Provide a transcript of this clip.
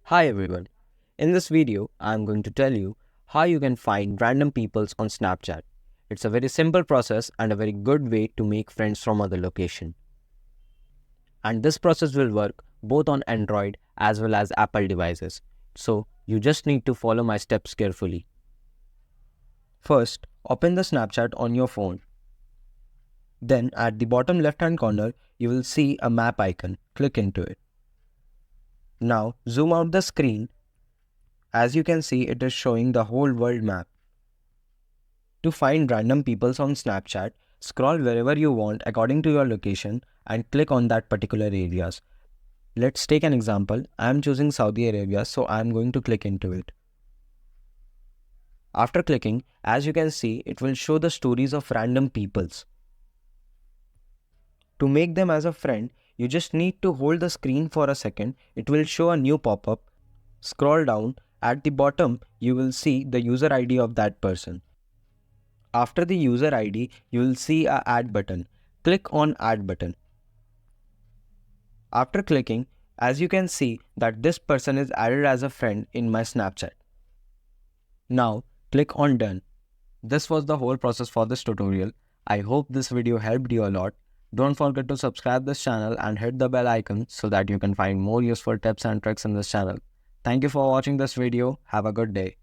Hi everyone. In this video, I am going to tell you how you can find random peoples on Snapchat. It's a very simple process and a very good way to make friends from other location. And this process will work both on Android as well as Apple devices. So you just need to follow my steps carefully. First, open the Snapchat on your phone. Then at the bottom left hand corner, you will see a map icon. Click into it. Now zoom out the screen. As you can see, it is showing the whole world map. To find random peoples on Snapchat, scroll wherever you want according to your location and click on that particular areas. Let's take an example. I am choosing Saudi Arabia, so I am going to click into it. After clicking, as you can see, it will show the stories of random peoples. To make them as a friend, you just need to hold the screen for a second. It will show a new pop-up. Scroll down. At the bottom, you will see the user ID of that person. After the user ID, you will see a add button. Click on add button. After clicking, as you can see that this person is added as a friend in my Snapchat. Now click on done. This was the whole process for this tutorial. I hope this video helped you a lot. Don't forget to subscribe this channel and hit the bell icon so that you can find more useful tips and tricks in this channel. Thank you for watching this video. Have a good day.